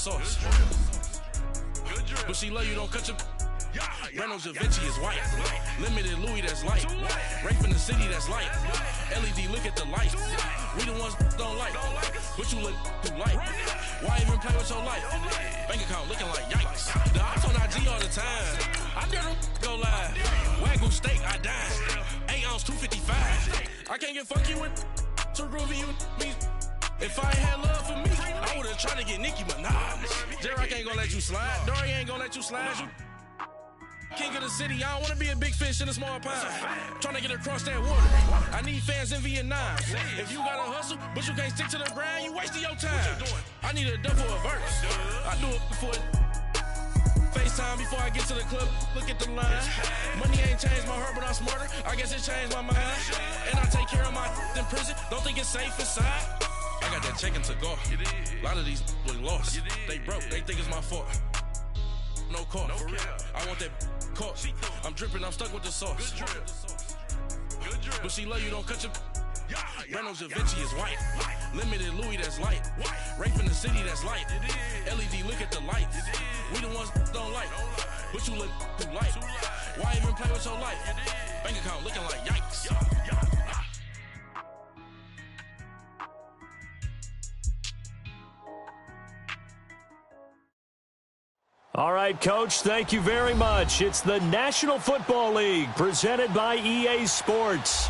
sauce. But she love you, don't cut your... Reynolds Da Vinci is white. Limited Louis, that's light. Rape in the city, that's light. LED, look at the light. We the ones don't like. But you look too light. Why even play with your life? Bank account looking like yikes. The ops on IG all the time. I dare them go live. Wagyu steak, I dine. 8 ounce, 255. I can't get funky with too groovy you me. If I ain't had love for me, I would've tried to get Nicki Minaj. J-Rock ain't gonna let you slide. Dory ain't gonna let you slide. You king of the city, I don't wanna be a big fish in a small pond. Trying to get across that water. I need fans in Vietnam. If you gotta hustle, but you can't stick to the grind, you wasting your time. I need a double a verse. I do it before FaceTime before I get to the club. Look at the line. Money ain't changed my heart, but I'm smarter. I guess it changed my mind. And I take care of my in prison. Don't think it's safe inside. I got that chicken to go. A lot of these look lost. They broke. They think it's my fault. No call. I want that caught. I'm dripping, I'm stuck with the sauce. But she love you, don't cut your... Reynolds Da Vinci is white. Limited Louis, that's light. Rape in the city, that's light. LED, look at the lights. We the ones don't like. But you look too light. Why even play with your life? Bank account looking like yikes. All right, Coach, thank you very much. It's the National Football League presented by EA Sports.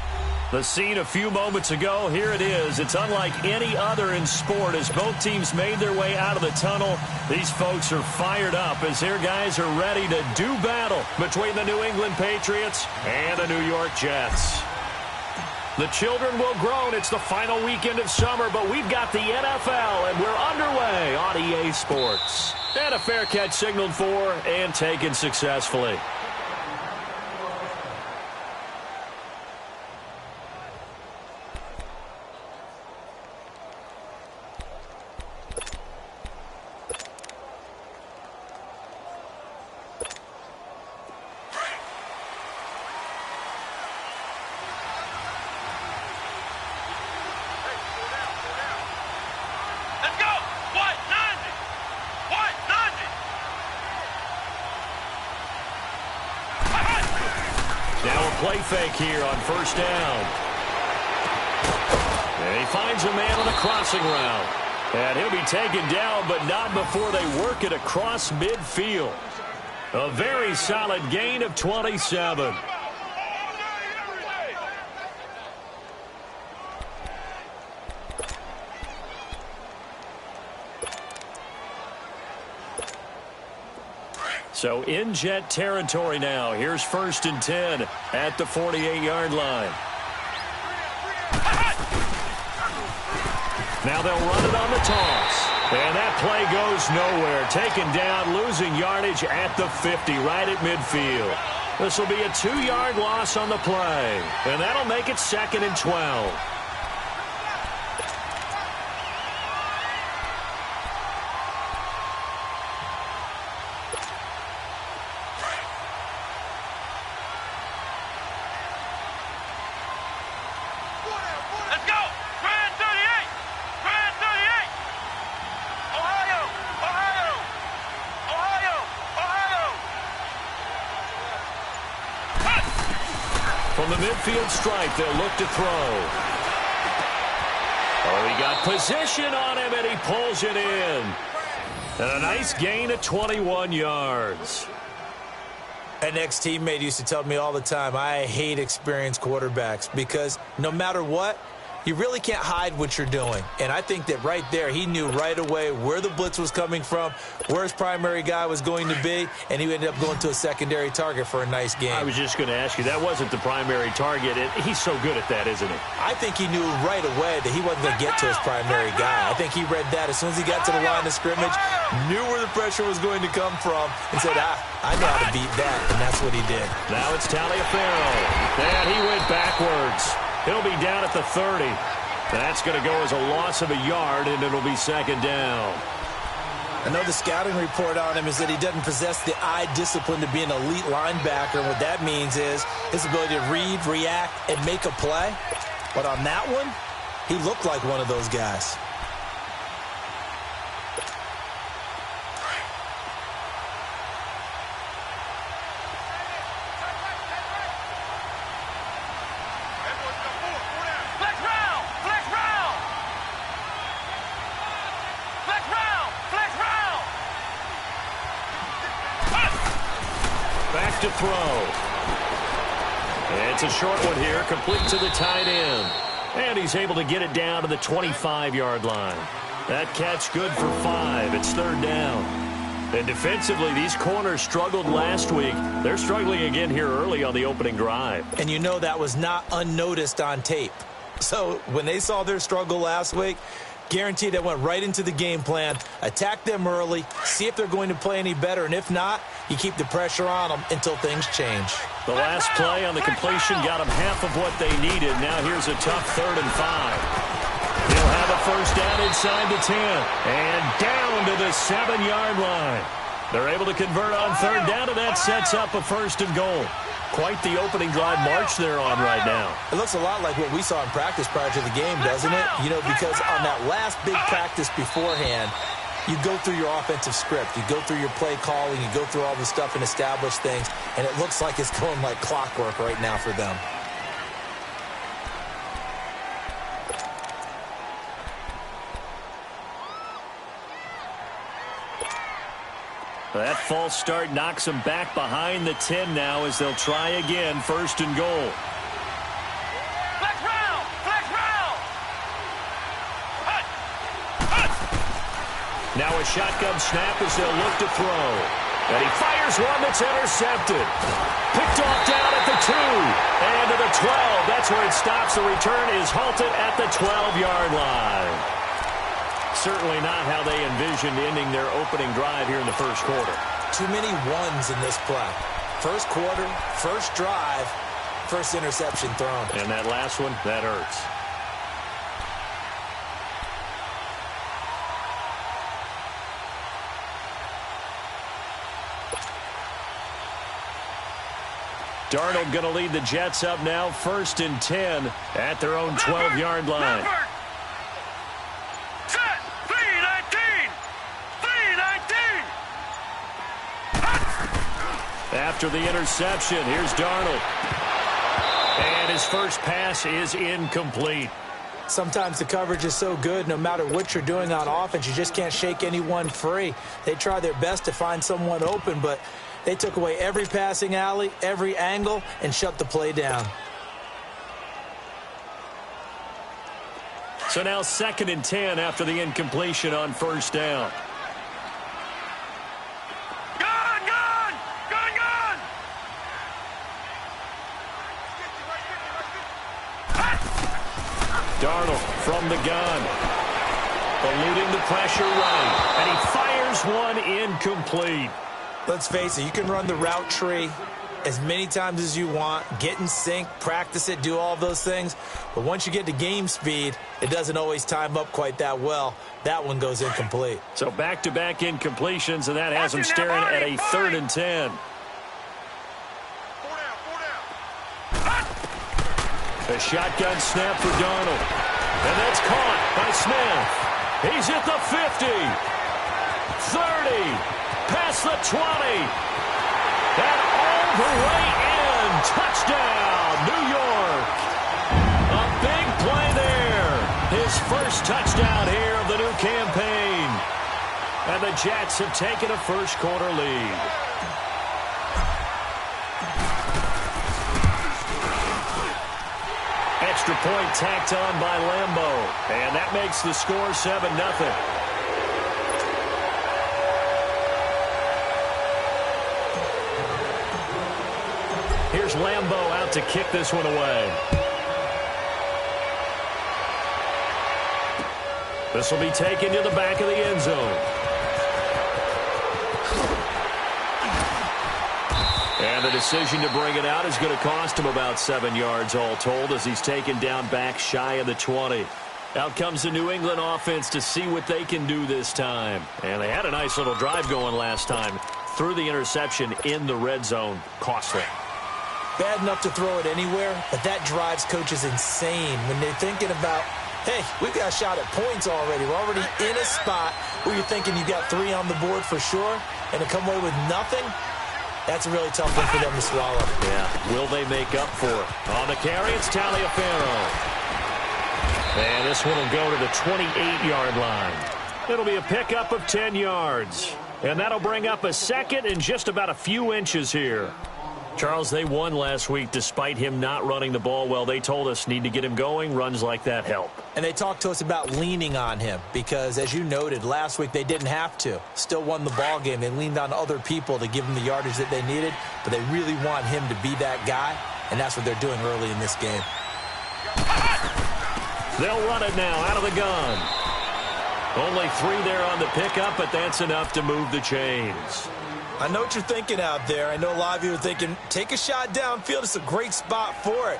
The scene a few moments ago, here it is. It's unlike any other in sport as both teams made their way out of the tunnel. These folks are fired up as their guys are ready to do battle between the New England Patriots and the New York Jets. The children will groan. It's the final weekend of summer, but we've got the NFL, and we're underway on EA Sports. And a fair catch signaled for and taken successfully. Play fake here on first down. And he finds a man on a crossing route. And he'll be taken down, but not before they work it across midfield. A very solid gain of 27. So in Jet territory now. Here's 1st and 10 at the 48-yard line. Now they'll run it on the toss. And that play goes nowhere. Taken down, losing yardage at the 50, right at midfield. This will be a 2-yard loss on the play. And that'll make it 2nd and 12. From the midfield stripe, they'll look to throw. Oh, he got position on him, and he pulls it in. And a nice gain of 21 yards. An ex-teammate used to tell me all the time, I hate experienced quarterbacks because no matter what, you really can't hide what you're doing. And I think that right there, he knew right away where the blitz was coming from, where his primary guy was going to be, and he ended up going to a secondary target for a nice game. I was just going to ask you, that wasn't the primary target. He's so good at that, isn't he? I think he knew right away that he wasn't going to get to his primary guy. I think he read that as soon as he got to the line of scrimmage, knew where the pressure was going to come from, and said, I know how to beat that, and that's what he did. Now it's Taliaferro, and he went backwards. He'll be down at the 30. That's going to go as a loss of a yard, and it'll be 2nd down. I know the scouting report on him is that he doesn't possess the eye discipline to be an elite linebacker. What that means is his ability to read, react, and make a play. But on that one, he looked like one of those guys. left to throw. It's a short one here, complete to the tight end. And he's able to get it down to the 25-yard line. That catch good for 5. It's third down. And defensively, these corners struggled last week. They're struggling again here early on the opening drive. And you know that was not unnoticed on tape. So when they saw their struggle last week, guaranteed they went right into the game plan, attack them early, see if they're going to play any better, and if not, you keep the pressure on them until things change. The last play on the completion got them half of what they needed. Now here's a tough 3rd and 5. He'll have a first down inside the 10 and down to the 7-yard line. They're able to convert on 3rd down, and that sets up a 1st and goal. Quite the opening drive march they're on right now. It looks a lot like what we saw in practice prior to the game, doesn't it? You know, because on that last big practice beforehand, you go through your offensive script. You go through your play calling. You go through all the stuff and establish things. And it looks like it's going like clockwork right now for them. That false start knocks them back behind the 10 now as they'll try again, 1st and goal. Flex round! Flex round! Now a shotgun snap as they'll look to throw. And he fires one that's intercepted. Picked off down at the 2. And to the 12. That's where it stops. The return is halted at the 12-yard line. Certainly not how they envisioned ending their opening drive here in the first quarter. Too many ones in this play. First quarter, first drive, first interception thrown. And that last one, that hurts. Darnold going to lead the Jets up now, 1st and 10 at their own 12-yard line. After the interception, here's Darnold. And his first pass is incomplete. Sometimes the coverage is so good, no matter what you're doing on offense, you just can't shake anyone free. They try their best to find someone open, but they took away every passing alley, every angle, and shut the play down. So now 2nd and 10 after the incompletion on 1st down. Darnold from the gun. Eluding the pressure right. And he fires one incomplete. Let's face it, you can run the route tree as many times as you want, get in sync, practice it, do all those things. But once you get to game speed, it doesn't always time up quite that well. That one goes incomplete. So back-to-back incompletions, and that has him staring at a 3rd and 10. A shotgun snap for Darnold. And that's caught by Smith. He's at the 50. 30. Past the 20. And all the way in. Touchdown, New York. A big play there. His first touchdown here of the new campaign. And the Jets have taken a first quarter lead. Extra point tacked on by Lambeau. And that makes the score 7-0. Here's Lambeau out to kick this one away. This will be taken to the back of the end zone. And the decision to bring it out is going to cost him about 7 yards all told as he's taken down back shy of the 20. Out comes the New England offense to see what they can do this time. And they had a nice little drive going last time. Threw the interception in the red zone. Costly. Bad enough to throw it anywhere, but that drives coaches insane when they're thinking about, hey, we've got a shot at points already. We're already in a spot where you're thinking you've got 3 on the board for sure, and to come away with nothing, that's a really tough one for them to swallow. Yeah, will they make up for it? On the carry, it's Taliaferro. And this one will go to the 28-yard line. It'll be a pickup of 10 yards. And that'll bring up a second and just about a few inches here. Charles, they won last week despite him not running the ball well. They told us need to get him going. Runs like that help. And they talked to us about leaning on him because, as you noted, last week they didn't have to. Still won the ball game. They leaned on other people to give them the yardage that they needed, but they really want him to be that guy, and that's what they're doing early in this game. They'll run it now out of the gun. Only 3 there on the pickup, but that's enough to move the chains. I know what you're thinking out there. I know a lot of you are thinking, take a shot downfield. It's a great spot for it.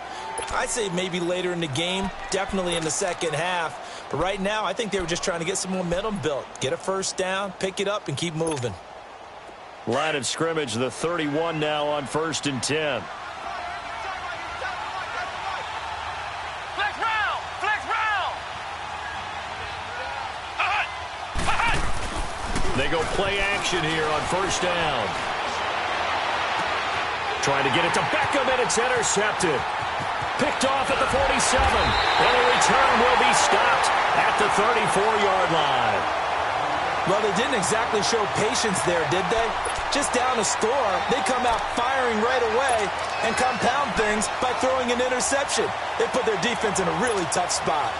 I'd say maybe later in the game, definitely in the second half. But right now, I think they were just trying to get some momentum built. Get a first down, pick it up, and keep moving. Line of scrimmage, the 31 now on 1st and 10. Flex round! Flex round! They go play action here on 1st down. Trying to get it to Beckham, and it's intercepted. Picked off at the 47. And the return will be stopped at the 34-yard line. Well, they didn't exactly show patience there, did they? Just down a score, they come out firing right away and compound things by throwing an interception. They put their defense in a really tough spot.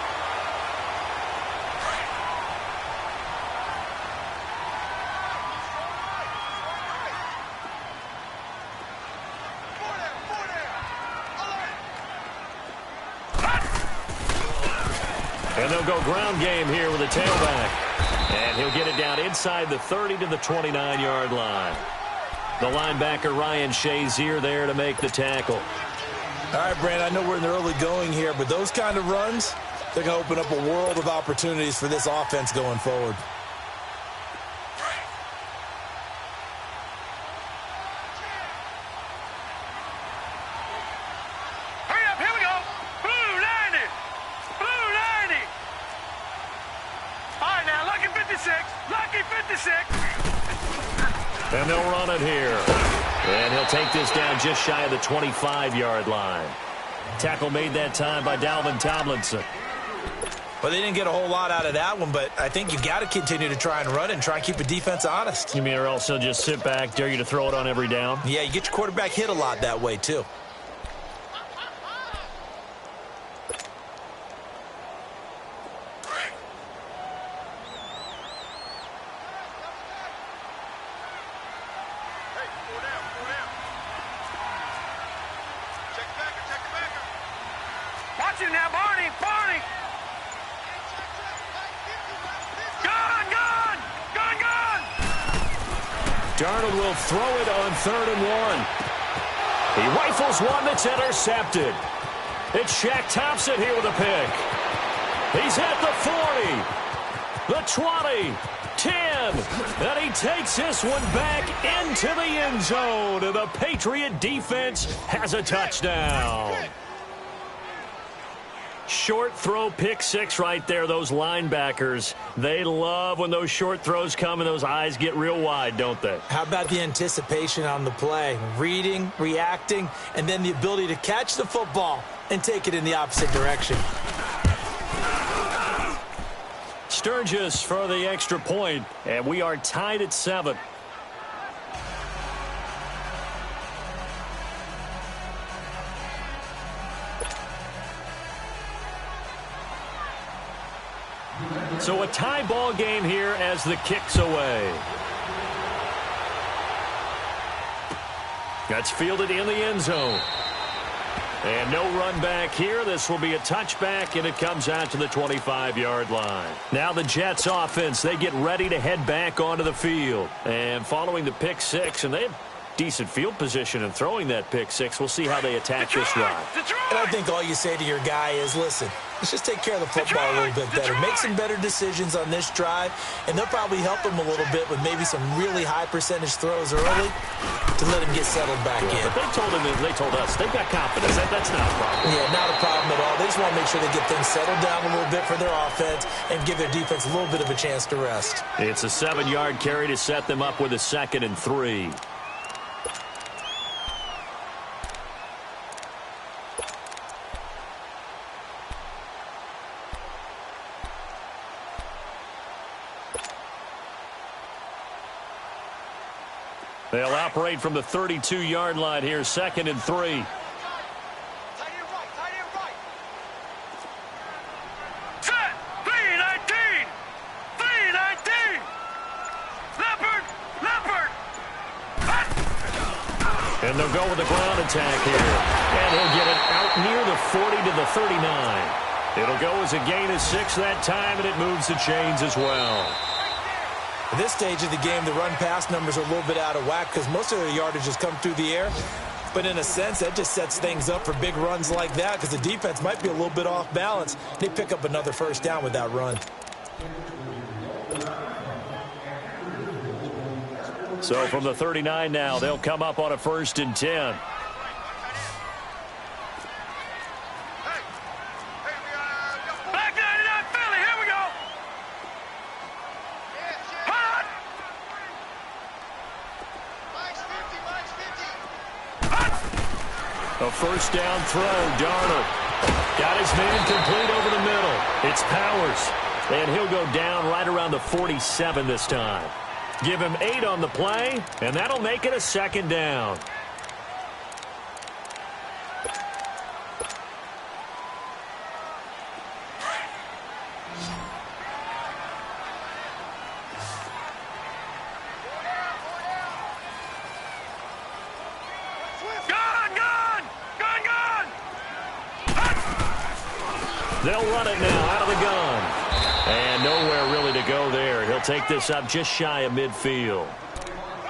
And they'll go ground game here with a tailback. And he'll get it down inside the 30 to the 29-yard line. The linebacker, Ryan Shazier, there to make the tackle. All right, Brand, I know we're in the early going here, but those kind of runs, they're going to open up a world of opportunities for this offense going forward. Hurry up, here we go! Blue 90! Blue 90! All right, now, lucky 56! Lucky 56! And they'll run it here. And he'll take this down just shy of the 25-yard line. Tackle made that time by Dalvin Tomlinson. Well, they didn't get a whole lot out of that one, but I think you got to continue to try and run it and try and keep the defense honest. You mean or else he'll just sit back, dare you to throw it on every down? Yeah, you get your quarterback hit a lot that way, too. Watch him now, Barney! Barney! Gun! Gun! Gun! Gun! Darnold will throw it on 3rd and 1. He rifles one that's intercepted. It's Shaq Thompson here with a pick. He's at the 40, the 20, 10, and he takes this one back into the end zone, and the Patriot defense has a touchdown. Short throw, pick six right there. Those linebackers, they love when those short throws come and those eyes get real wide, don't they? How about the anticipation on the play? Reading, reacting, and then the ability to catch the football and take it in the opposite direction. Sturgis for the extra point, and we are tied at 7. So a tie ball game here as the kick's away. That's fielded in the end zone. And no run back here. This will be a touchback, and it comes out to the 25-yard line. Now the Jets offense, they get ready to head back onto the field. And following the pick six, and they have decent field position in throwing that pick six. We'll see how they attack this drive. And I think all you say to your guy is, listen, let's just take care of the football a little bit better. Make some better decisions on this drive, and they'll probably help him a little bit with maybe some really high percentage throws early to let him get settled back in. But they told him, they told us, they've got confidence. That's not a problem. Yeah, not a problem at all. They just want to make sure they get things settled down a little bit for their offense and give their defense a little bit of a chance to rest. It's a 7-yard carry to set them up with a 2nd and 3. They'll operate from the 32-yard line here, 2nd and 3. Set. 3-19. 3-19. Leopard. Leopard. And they'll go with the ground attack here. And he'll get it out near the 40 to the 39. It'll go as a gain of 6 that time, and it moves the chains as well. At this stage of the game, the run-pass numbers are a little bit out of whack because most of their yardage has come through the air. But in a sense, that just sets things up for big runs like that because the defense might be a little bit off balance. They pick up another first down with that run. So from the 39 now, they'll come up on a 1st and 10. Back 99 Philly. Here we go. Hot. A first down throw, Darnold. Got his man complete over the middle. It's Powers. And he'll go down right around the 47 this time. Give him 8 on the play, and that'll make it a 2nd down. They'll run it now out of the gun. And nowhere really to go there. He'll take this up just shy of midfield.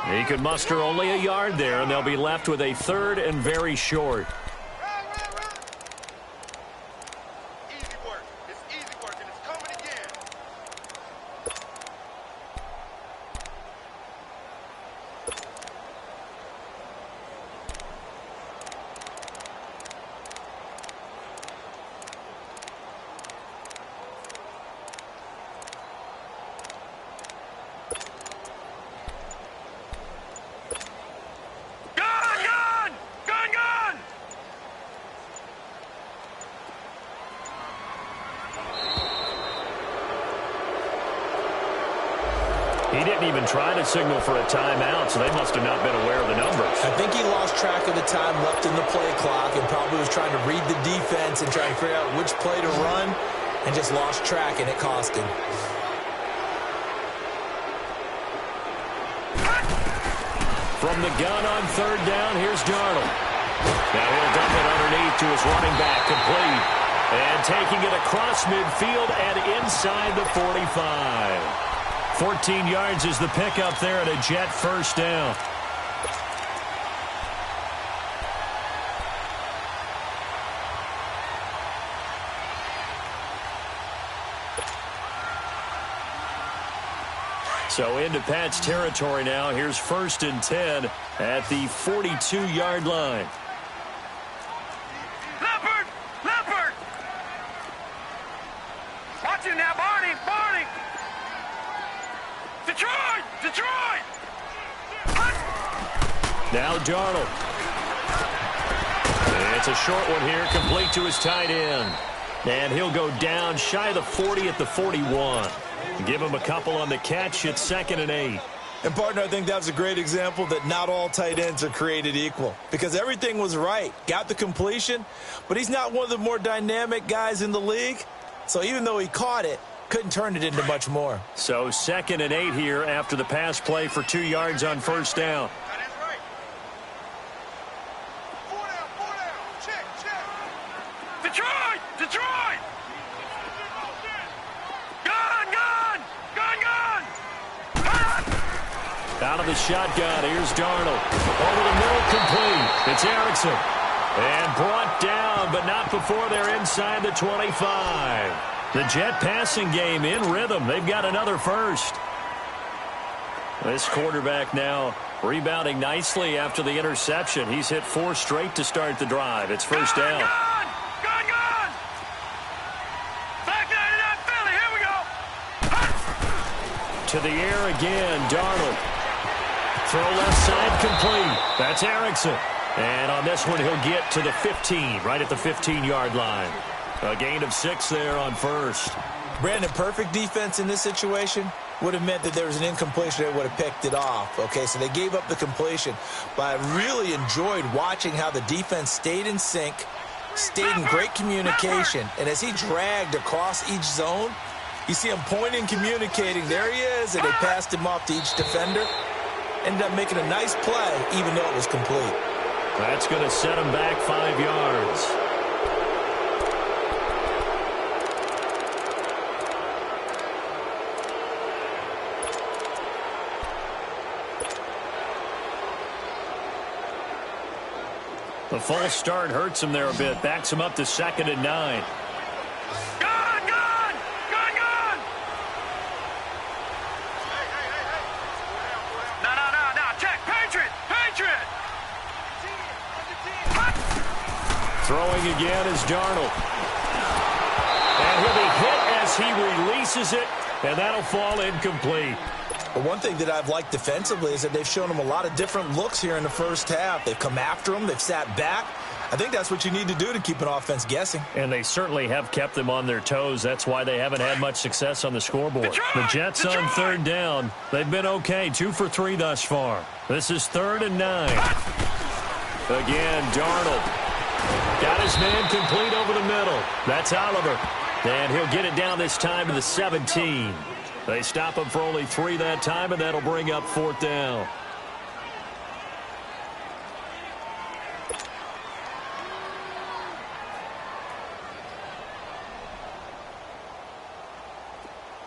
He could muster only a yard there, and they'll be left with a 3rd and very short. Easy work. It's easy work, and it's coming again. He didn't even try to signal for a timeout, so they must have not been aware of the numbers. I think he lost track of the time left in the play clock and probably was trying to read the defense and trying to figure out which play to run and just lost track, and it cost him. From the gun on 3rd down, here's Darnold. Now he'll dump it underneath to his running back, complete. And taking it across midfield and inside the 45. 14 yards is the pickup there at a Jet first down. So into Pat's territory now. Here's 1st and 10 at the 42-yard line. Leopard! Leopard! Watch it now, Barney! Barney! Detroit! Detroit! Now Darnold. It's a short one here, complete to his tight end. And he'll go down shy of the 40 at the 41. Give him a couple on the catch. It's 2nd and 8. And, partner, I think that's a great example that not all tight ends are created equal because everything was right. Got the completion, but he's not one of the more dynamic guys in the league. So even though he caught it, couldn't turn it into much more. So 2nd and 8 here after the pass play for 2 yards on 1st down. That is right. 4 down, 4 down. Check, check. Detroit! Detroit! Gun, gun! Gun, gun! Out of the shotgun, here's Darnold. Over the middle, complete. It's Erickson. And brought down, but not before they're inside the 25. The Jet passing game in rhythm. They've got another first. This quarterback now rebounding nicely after the interception. He's hit 4 straight to start the drive. It's first down. Gun, gun, gun! Back 99 Philly, here we go! To the air again, Darnold. Throw left side complete. That's Erickson. And on this one, he'll get to the 15, right at the 15-yard line. A gain of 6 there on first. Brandon, perfect defense in this situation. would have meant that there was an incompletion that would have picked it off. Okay, so they gave up the completion. But I really enjoyed watching how the defense stayed in sync, stayed in great communication. And as he dragged across each zone, you see him pointing, communicating. There he is, and they passed him off to each defender. Ended up making a nice play, even though it was complete. That's going to set him back 5 yards. The false start hurts him there a bit. Backs him up to 2nd and 9. Throwing again is Darnold. And he'll be hit as he releases it, and that'll fall incomplete. But one thing that I've liked defensively is that they've shown him a lot of different looks here in the first half. They've come after him. They've sat back. I think that's what you need to do to keep an offense guessing. And they certainly have kept them on their toes. That's why they haven't had much success on the scoreboard. The Jets on 3rd down. They've been okay, 2 for 3 thus far. This is 3rd and 9. Again, Darnold. Got his man complete over the middle. That's Oliver. And he'll get it down this time to the 17. They stop him for only 3 that time, and that'll bring up 4th down.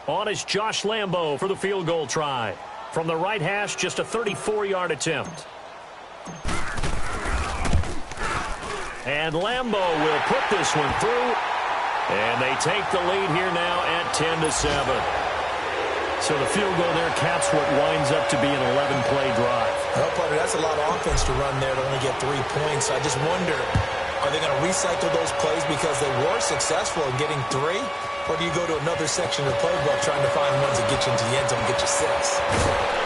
On is Josh Lambo for the field goal try. From the right hash, just a 34-yard attempt. And Lambo will put this one through. And they take the lead here now at 10-7. So the field goal there caps what winds up to be an 11-play drive. Well, partner, that's a lot of offense to run there to only get 3 points. I just wonder, are they going to recycle those plays because they were successful in getting 3? Or do you go to another section of the playbook trying to find ones that get you into the end zone and get you 6?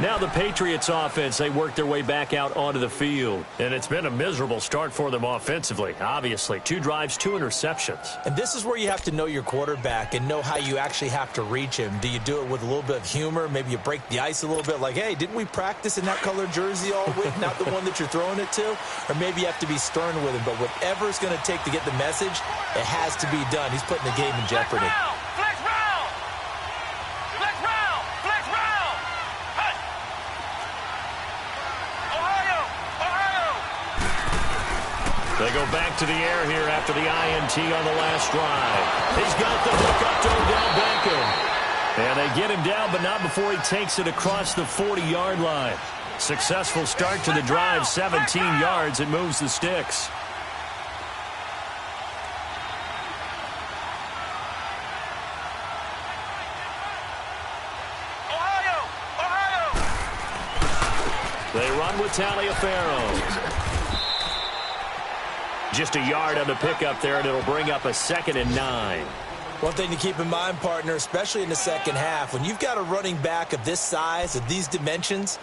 Now the Patriots offense, they work their way back out onto the field. And it's been a miserable start for them offensively. Obviously, 2 drives, 2 interceptions. And this is where you have to know your quarterback and know how you actually have to reach him. Do you do it with a little bit of humor? Maybe you break the ice a little bit like, hey, didn't we practice in that color jersey all week? Not the one that you're throwing it to? Or maybe you have to be stern with him. But whatever it's going to take to get the message, it has to be done. He's putting the game in jeopardy. They go back to the air here after the INT on the last drive. He's got the hook up to Odell Beckham. And they get him down, but not before he takes it across the 40-yard line. Successful start to the drive, 17 yards, and moves the sticks. They run with Taliaferro. Just a yard on the pickup there, and it'll bring up a 2nd and 9. One thing to keep in mind, partner, especially in the second half, when you've got a running back of this size, of these dimensions,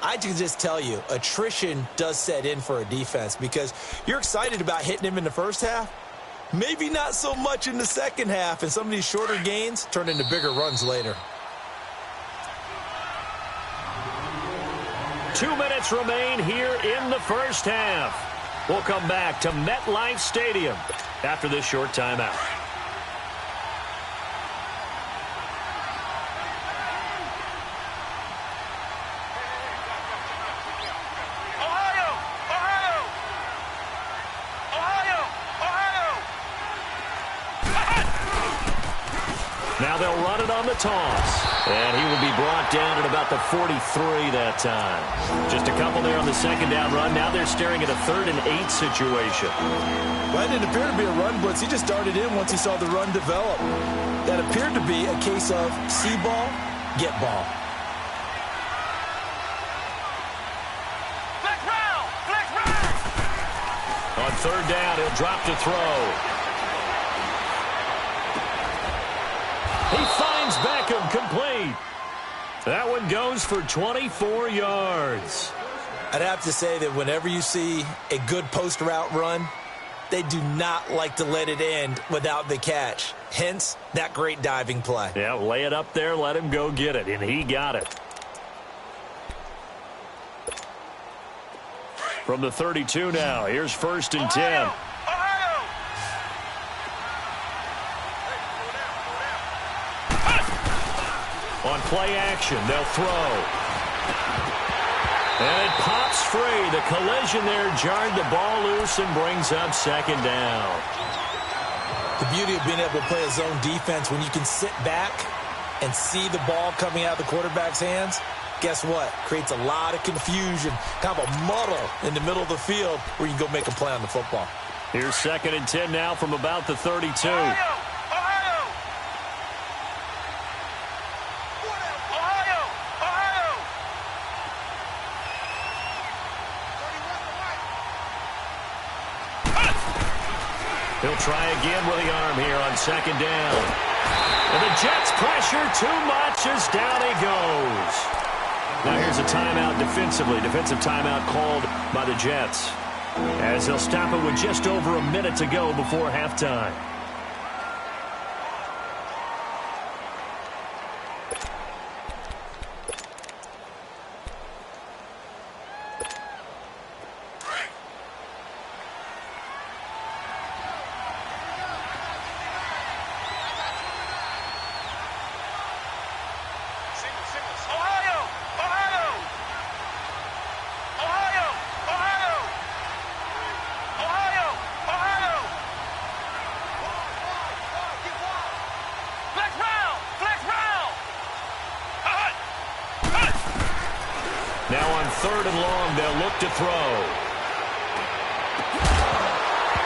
I can just tell you, attrition does set in for a defense because you're excited about hitting him in the first half. Maybe not so much in the second half, and some of these shorter gains turn into bigger runs later. 2 minutes remain here in the first half. We'll come back to MetLife Stadium after this short timeout. Now they'll run it on the toss. And he will be brought down at about the 43 that time. Just a couple there on the 2nd down run. Now they're staring at a 3rd and 8 situation. Well, it didn't appear to be a run blitz. He just darted in once he saw the run develop. That appeared to be a case of see ball, get ball. Flex round! Flex round! On 3rd down, he'll drop to throw. He finds Beckham complete. That one goes for 24 yards. I'd have to say that whenever you see a good post route run, they do not like to let it end without the catch. Hence, that great diving play. Yeah, lay it up there, let him go get it, and he got it. From the 32 now, here's 1st and 10. On play action, they'll throw. And it pops free. The collision there jarred the ball loose and brings up 2nd down. The beauty of being able to play a zone defense when you can sit back and see the ball coming out of the quarterback's hands, guess what? Creates a lot of confusion, kind of a muddle in the middle of the field where you can go make a play on the football. Here's 2nd and 10 now from about the 32. He'll try again with the arm here on 2nd down. And the Jets pressure too much as down he goes. Now here's a timeout defensively. Defensive timeout called by the Jets, as they'll stop it with just over a minute to go before halftime. Now on 3rd and long, they'll look to throw.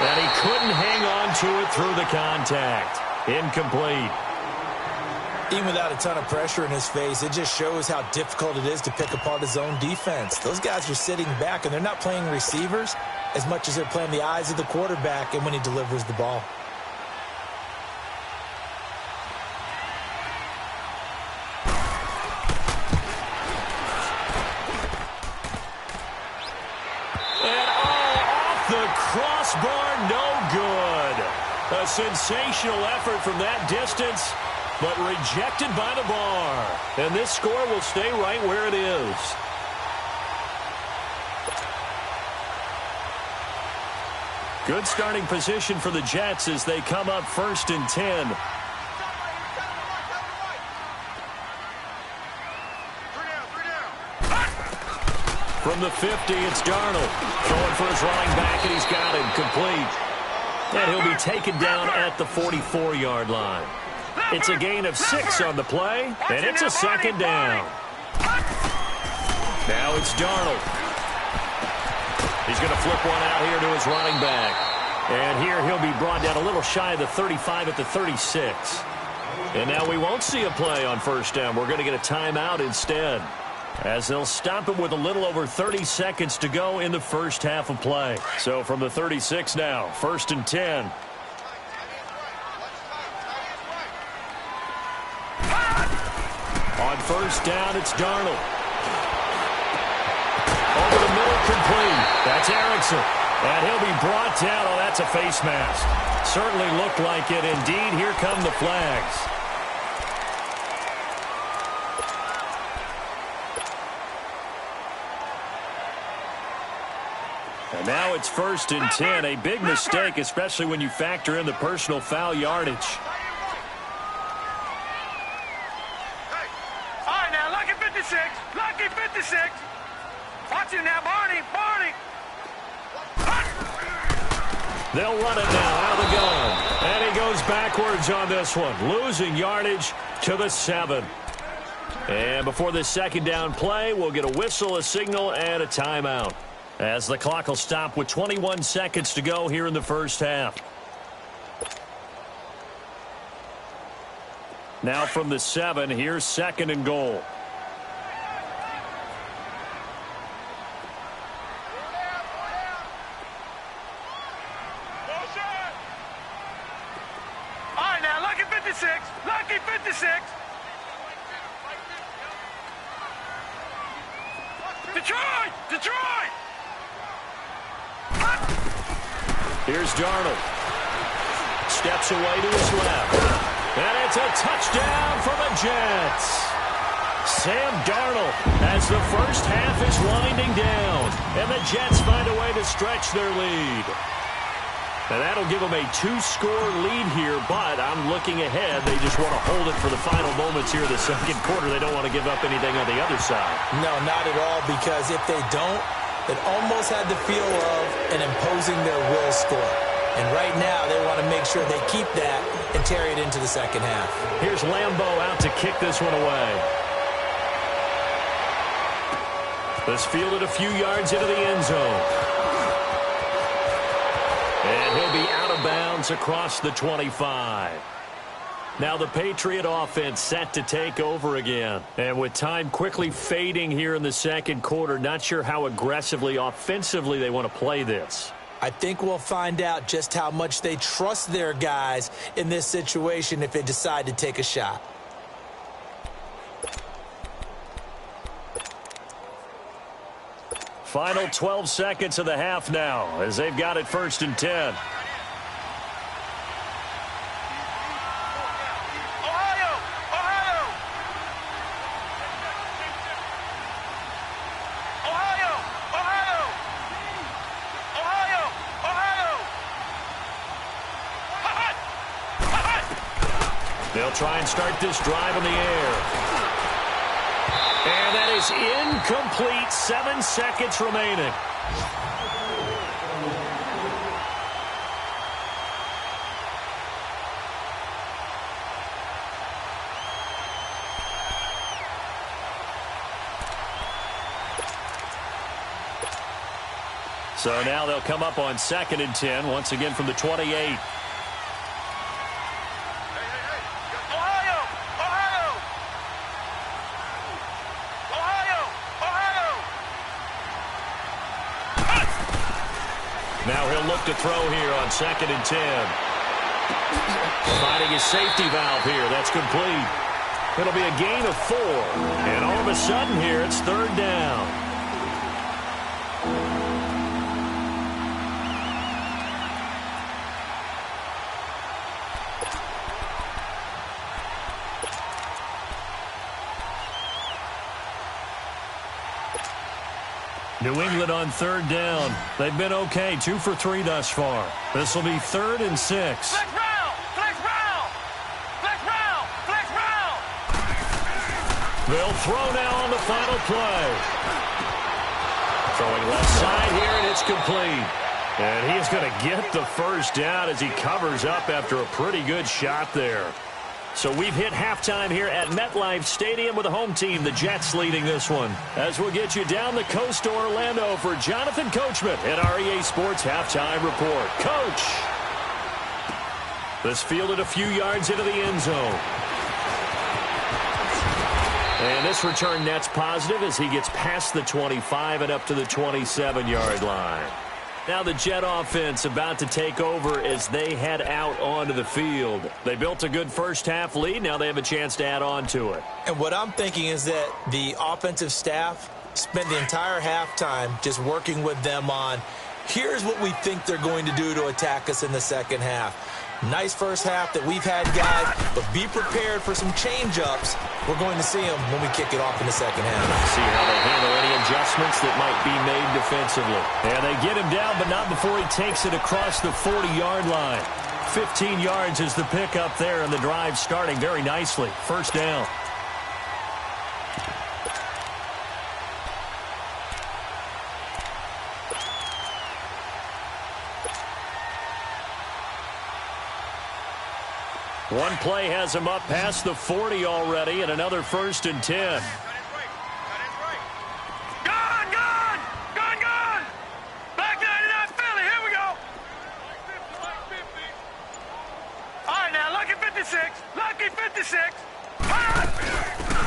And he couldn't hang on to it through the contact. Incomplete. Even without a ton of pressure in his face, it just shows how difficult it is to pick apart his own defense. Those guys are sitting back, and they're not playing receivers as much as they're playing the eyes of the quarterback and when he delivers the ball. Crossbar, no good. A sensational effort from that distance, but rejected by the bar. And this score will stay right where it is. Good starting position for the Jets as they come up 1st and 10. From the 50, it's Darnold. Throwing for his running back, and he's got him complete. And he'll be taken down at the 44-yard line. It's a gain of 6 on the play, and it's a 2nd down. Now it's Darnold. He's going to flip one out here to his running back. And here he'll be brought down a little shy of the 35 at the 36. And now we won't see a play on 1st down. We're going to get a timeout instead, as they'll stop it with a little over 30 seconds to go in the first half of play. So from the 36 now, 1st and 10. On 1st down, it's Darnold. Over the middle, complete. That's Erickson. And he'll be brought down. Oh, that's a face mask. Certainly looked like it. Indeed, here come the flags. And now it's 1st and 10. A big mistake, especially when you factor in the personal foul yardage. All right, now, lucky 56. Lucky 56. Watch him now, Barney. Barney. They'll run it now out of the gun. And he goes backwards on this one, losing yardage to the 7. And before this 2nd down play, we'll get a whistle, a signal, and a timeout, as the clock will stop with 21 seconds to go here in the first half. Now from the 7, here's 2nd and goal. All right, now, lucky 56. Lucky 56. Detroit! Detroit! Here's Darnold. Steps away to his left. And it's a touchdown for the Jets. Sam Darnold as the first half is winding down. And the Jets find a way to stretch their lead. And that'll give them a 2-score lead here, but I'm looking ahead. They just want to hold it for the final moments here of the second quarter. They don't want to give up anything on the other side. No, not at all, because if they don't, it almost had the feel of an imposing their will score. And right now, they want to make sure they keep that and carry it into the second half. Here's Lambo out to kick this one away. This fielded a few yards into the end zone. And he'll be out of bounds across the 25. Now the Patriot offense set to take over again. And with time quickly fading here in the second quarter, not sure how aggressively, offensively they want to play this. I think we'll find out just how much they trust their guys in this situation if they decide to take a shot. Final 12 seconds of the half now as they've got it 1st and 10. Ohio! Ohio! Ohio! Ohio! Ohio! Ohio! Hot! They'll try and start this drive in the air. And that is incomplete. 7 seconds remaining. So now they'll come up on 2nd and 10, once again from the 28. Now he'll look to throw here on 2nd and 10. Finding his safety valve here. That's complete. It'll be a gain of 4. And all of a sudden here, it's 3rd down. New England on 3rd down. They've been okay, 2 for 3 thus far. This will be 3rd and 6. Flex round! Flex round! Flex round! Flex round! They'll throw now on the final play. Throwing left side here, and it's complete. And he's going to get the first down as he covers up after a pretty good shot there. So we've hit halftime here at MetLife Stadium with the home team, the Jets, leading this one. As we'll get you down the coast to Orlando for Jonathan Coachman at our EA Sports Halftime Report. Coach! This fielded a few yards into the end zone. And this return net's positive as he gets past the 25 and up to the 27-yard line. Now the Jet offense about to take over as they head out onto the field. They built a good first half lead. Now they have a chance to add on to it. And what I'm thinking is that the offensive staff spent the entire halftime just working with them on, here's what we think they're going to do to attack us in the second half. Nice first half that we've had, guys, but be prepared for some change-ups. We're going to see them when we kick it off in the second half. See how they handle any adjustments that might be made defensively. And they get him down, but not before he takes it across the 40-yard line. 15 yards is the pickup there, and the drive starting very nicely. First down. One play has him up past the 40 already, and another 1st and 10. Gone! Gone! Gone! Gone! Black 99 Philly, here we go! All right, now, lucky 56. Lucky 56.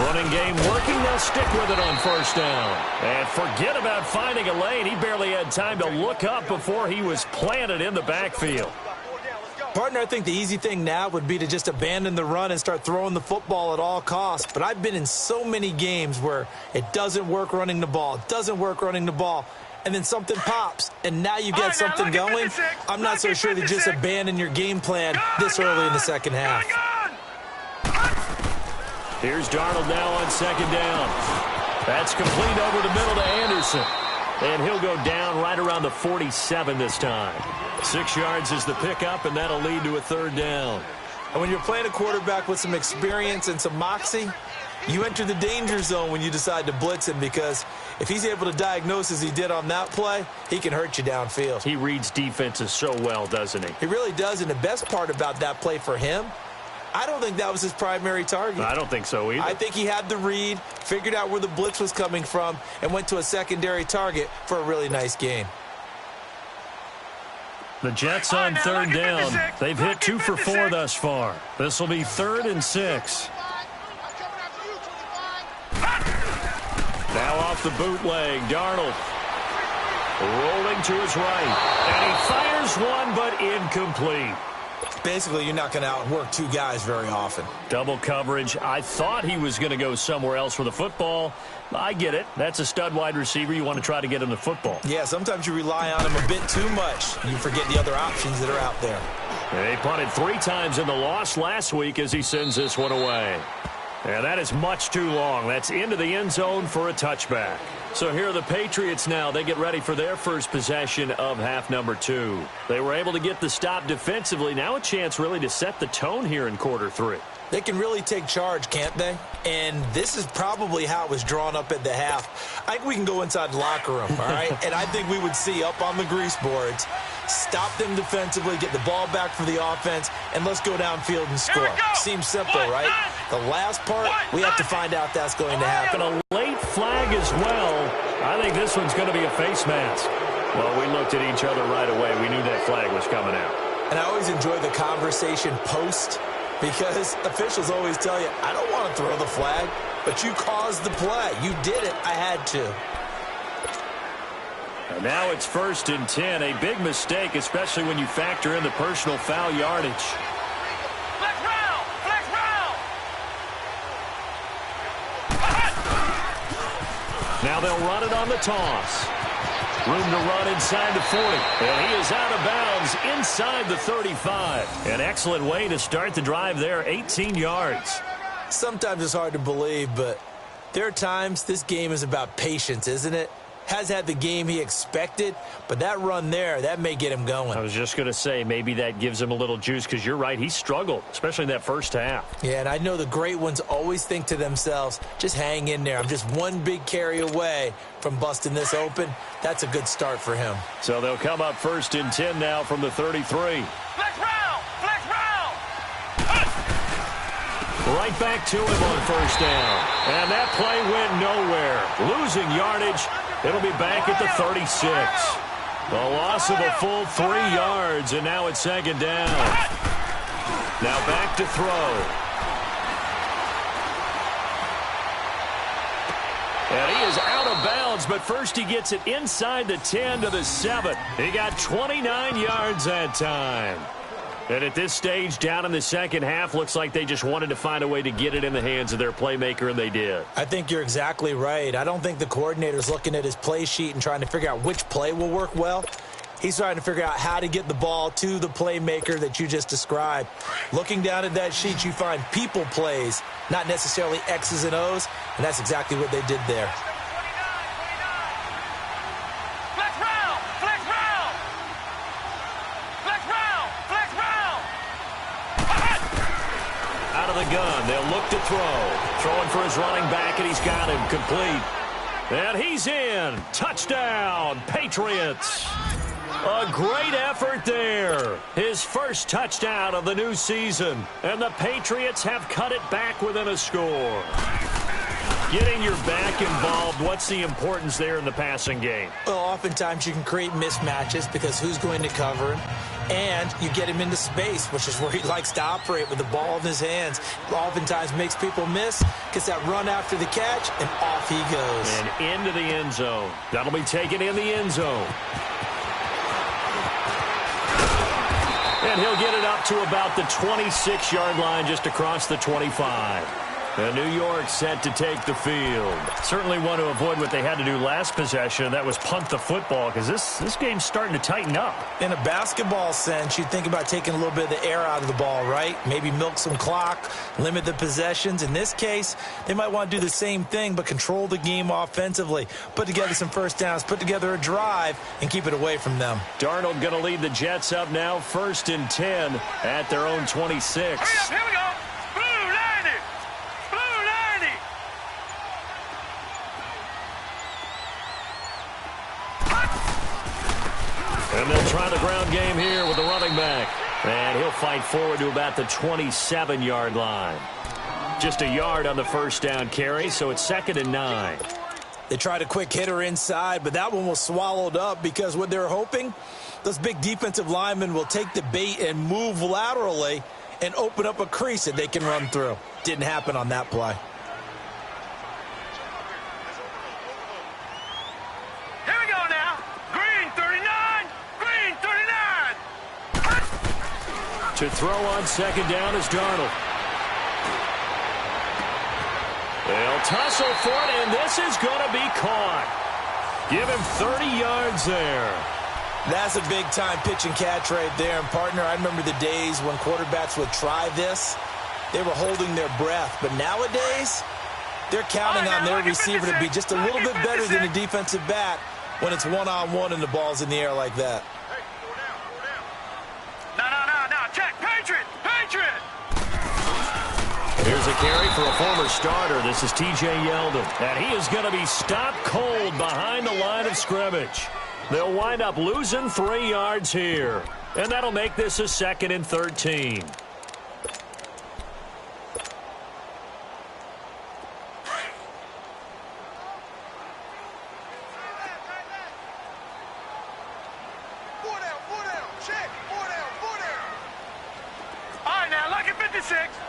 Running game working. They'll stick with it on 1st down. And forget about finding a lane. He barely had time to look up before he was planted in the backfield. Partner, I think the easy thing now would be to just abandon the run and start throwing the football at all costs. But I've been in so many games where it doesn't work running the ball. It doesn't work running the ball. and then something pops, and now you get something going. I'm not so sure to just abandon your game plan this early in the second half. Here's Darnold now on second down. That's complete over the middle to Anderson. And he'll go down right around the 47 this time. 6 yards is the pickup, and that'll lead to a third down. And when you're playing a quarterback with some experience and some moxie, you enter the danger zone when you decide to blitz him, because if he's able to diagnose as he did on that play, he can hurt you downfield. He reads defenses so well, doesn't he? He really does, and the best part about that play for him, I don't think that was his primary target. I don't think so either. I think he had the read, figured out where the blitz was coming from, and went to a secondary target for a really nice gain. The Jets on third down. They've hit 2 for 4 thus far. This will be 3rd and 6. Now off the bootleg, Darnold rolling to his right. And he fires one, but incomplete. Basically, you're not going to outwork 2 guys very often. Double coverage. I thought he was going to go somewhere else for the football. I get it. That's a stud wide receiver. You want to try to get him the football. Yeah, sometimes you rely on him a bit too much. You forget the other options that are out there. They punted 3 times in the loss last week as he sends this one away. And that is much too long. That's into the end zone for a touchback. So here are the Patriots now. They get ready for their first possession of half number 2. They were able to get the stop defensively. Now a chance really to set the tone here in quarter 3. They can really take charge, can't they? And this is probably how it was drawn up at the half. I think we can go inside the locker room, all right? And I think we would see up on the grease boards, stop them defensively, get the ball back for the offense, and let's go downfield and score. Seems simple, right? The last part, we have to find out that's going to happen. And a late flag as well. I think this one's going to be a face mask. Well, we looked at each other right away. We knew that flag was coming out. And I always enjoy the conversation post, because officials always tell you, I don't want to throw the flag, but you caused the play. You did it. I had to. And now it's 1st and 10. A big mistake, especially when you factor in the personal foul yardage. Flex round! Flex round! Now they'll run it on the toss. Room to run inside the 40. And he is out of bounds inside the 35. An excellent way to start the drive there, 18 yards. Sometimes it's hard to believe, but there are times this game is about patience, isn't it? Has had the game he expected, but that run there, that may get him going. I was just going to say, maybe that gives him a little juice, because you're right, he struggled, especially in that first half. Yeah, and I know the great ones always think to themselves, just hang in there. I'm just one big carry away from busting this open. That's a good start for him. So they'll come up 1st and 10 now from the 33. Flex round! Flex round! Right back to him on 1st down. And that play went nowhere. Losing yardage. It'll be back at the 36. The loss of a full 3 yards, and now it's 2nd down. Now back to throw. And he is out of bounds, but first he gets it inside the 10 to the 7. He got 29 yards that time. And at this stage, down in the second half, looks like they just wanted to find a way to get it in the hands of their playmaker, and they did. I think you're exactly right. I don't think the coordinator's looking at his play sheet and trying to figure out which play will work well. He's trying to figure out how to get the ball to the playmaker that you just described. Looking down at that sheet, you find people plays, not necessarily X's and O's, and that's exactly what they did there. The gun. They'll look to throw. Throwing for his running back, and he's got him complete. And he's in. Touchdown, Patriots. A great effort there. His first touchdown of the new season. And the Patriots have cut it back within a score. Getting your back involved, what's the importance there in the passing game? Well, oftentimes you can create mismatches because who's going to cover him? And you get him into space, which is where he likes to operate with the ball in his hands. Oftentimes makes people miss, gets that run after the catch, and off he goes. And into the end zone. That'll be taken in the end zone. And he'll get it up to about the 26-yard line, just across the 25. And New York set to take the field. Certainly want to avoid what they had to do last possession, and that was punt the football, because this game's starting to tighten up. In a basketball sense, you think about taking a little bit of the air out of the ball, right? Maybe milk some clock, limit the possessions. In this case, they might want to do the same thing, but control the game offensively. Put together some first downs, put together a drive, and keep it away from them. Darnold going to lead the Jets up now, 1st and 10 at their own 26. Hurry up, here we go. And they'll try the ground game here with the running back. And he'll fight forward to about the 27-yard line. Just a yard on the first down carry, so it's 2nd and 9. They tried a quick hitter inside, but that one was swallowed up because what they're hoping, those big defensive linemen will take the bait and move laterally and open up a crease that they can run through. Didn't happen on that play. Here we go now. Green 39. Green 39. To throw on 2nd down is Darnold. They'll tussle for it, and this is going to be caught. Give him 30 yards there. That's a big-time pitch and catch right there. And, partner, I remember the days when quarterbacks would try this. They were holding their breath. But nowadays, they're counting on their receiver to be just a little bit better than a defensive back when it's one-on-one and the ball's in the air like that. No. Check. Patriot. Here's a carry for a former starter. This is T.J. Yeldon. And he is going to be stopped cold behind the line of scrimmage. They'll wind up losing 3 yards here. And that'll make this a 2nd and 13.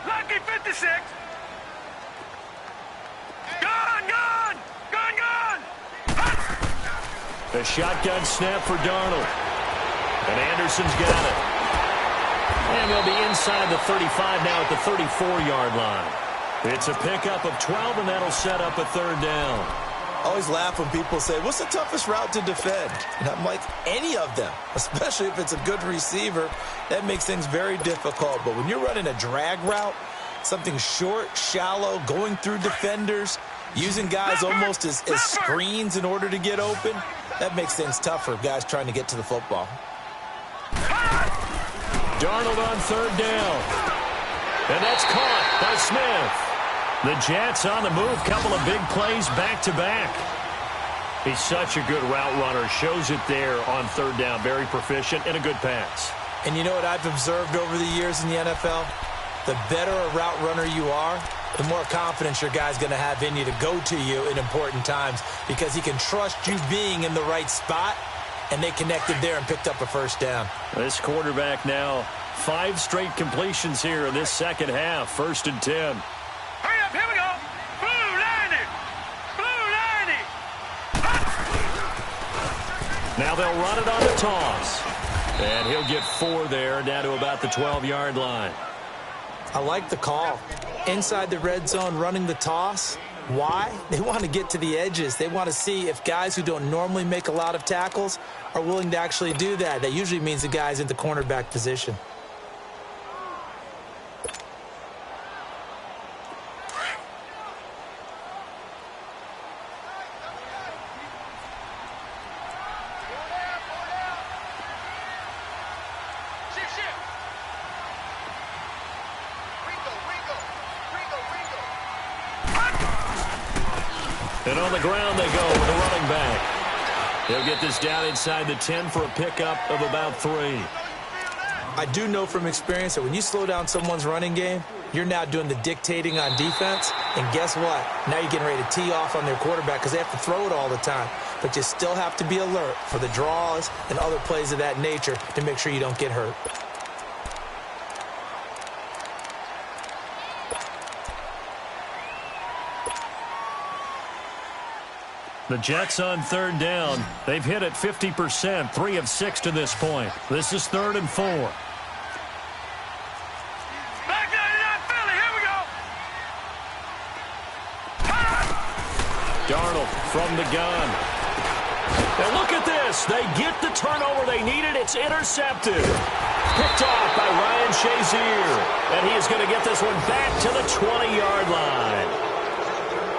Lucky 56. Gun. The shotgun snap for Darnold. And Anderson's got it. And they'll be inside the 35 now at the 34-yard line. It's a pickup of 12, and that'll set up a 3rd down. I always laugh when people say, what's the toughest route to defend? And I'm like, any of them, especially if it's a good receiver. That makes things very difficult. But when you're running a drag route, something short, shallow, going through defenders, using guys almost as screens in order to get open, that makes things tougher, guys trying to get to the football. Darnold on 3rd down. And that's caught by Smith. The Jets on the move, couple of big plays back-to-back. He's such a good route runner. Shows it there on 3rd down. Very proficient and a good pass. And you know what I've observed over the years in the NFL? The better a route runner you are, the more confidence your guy's going to have in you to go to you in important times because he can trust you being in the right spot, and they connected there and picked up a 1st down. This quarterback now 5 straight completions here in this 2nd half. 1st and 10. Hurry up, here we go. Blue 90. Now they'll run it on the toss. And he'll get 4 there, down to about the 12-yard line. I like the call. Inside the red zone, running the toss. Why? They want to get to the edges. They want to see if guys who don't normally make a lot of tackles are willing to actually do that. That usually means the guy's in the cornerback position. And on the ground they go with a running back. He'll get this down inside the 10 for a pickup of about 3. I do know from experience that when you slow down someone's running game, you're now doing the dictating on defense. And guess what? Now you're getting ready to tee off on their quarterback because they have to throw it all the time. But you still have to be alert for the draws and other plays of that nature to make sure you don't get hurt. The Jets on 3rd down. They've hit it 50%, 3 of 6 to this point. This is 3rd and 4. Back 99 Philly, here we go. Darnold from the gun. And look at this. They get the turnover they needed. It's intercepted. Picked off by Ryan Shazier. And he is going to get this one back to the 20-yard line.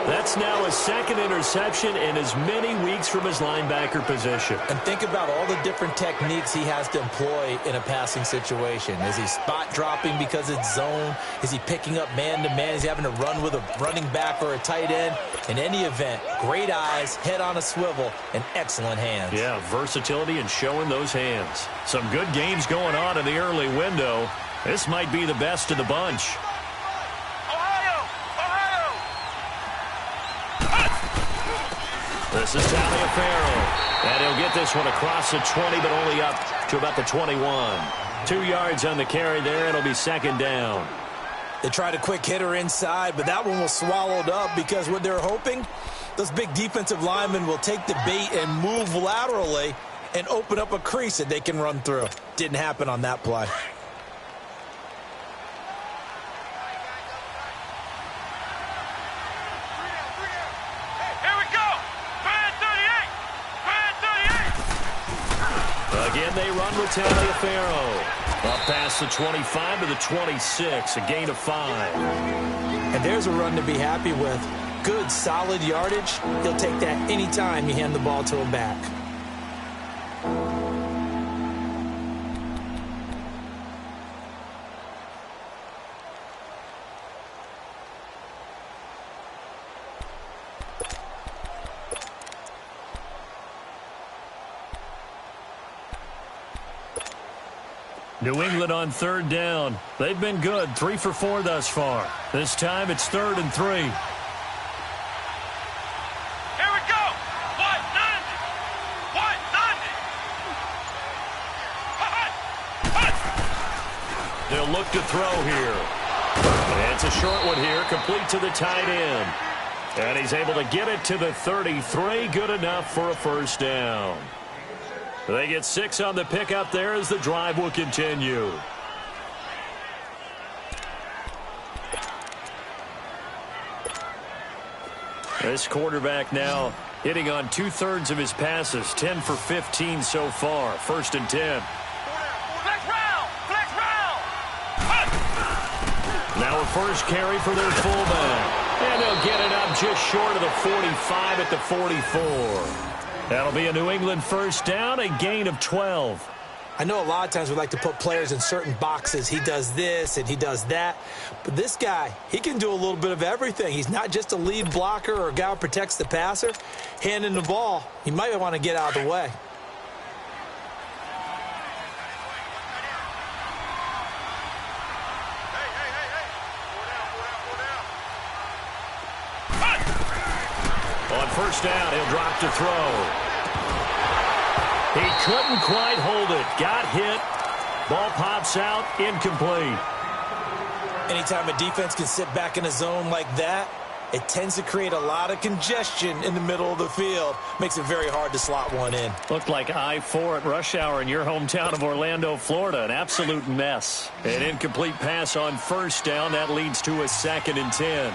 That's now his second interception in as many weeks from his linebacker position. And think about all the different techniques he has to employ in a passing situation. Is he spot dropping because it's zone? Is he picking up man-to-man? Is he having to run with a running back or a tight end? In any event, great eyes, head on a swivel, and excellent hands. Yeah, versatility and showing those hands. Some good games going on in the early window. This might be the best of the bunch. This is Taliaferro, and he'll get this one across the 20, but only up to about the 21. 2 yards on the carry there. It'll be second down. They tried a quick hitter inside, but that one was swallowed up because what they're hoping, those big defensive linemen will take the bait and move laterally and open up a crease that they can run through. Didn't happen on that play. Again, they run with Taliaferro. Up past the 25 to the 26, a gain of 5. And there's a run to be happy with. Good, solid yardage. He'll take that anytime you hand the ball to him back. New England on third down. They've been good, 3 for 4 thus far. This time it's 3rd and 3. Here we go. What? They'll look to throw here. And it's a short one here, complete to the tight end. And he's able to get it to the 33, good enough for a first down. They get 6 on the pickup there as the drive will continue. This quarterback now hitting on 2/3 of his passes, 10 for 15 so far. 1st and 10. Flex round. Now a first carry for their fullback. And they'll get it up just short of the 45 at the 44. That'll be a New England first down, a gain of 12. I know a lot of times we like to put players in certain boxes. He does this and he does that. But this guy, he can do a little bit of everything. He's not just a lead blocker or a guy who protects the passer. Handing the ball, he might want to get out of the way. On first down, he'll drop to throw. He couldn't quite hold it. Got hit. Ball pops out. Incomplete. Anytime a defense can sit back in a zone like that, it tends to create a lot of congestion in the middle of the field. Makes it very hard to slot one in. Looked like I-4 at rush hour in your hometown of Orlando, Florida. An absolute mess. An incomplete pass on first down. That leads to a 2nd and 10.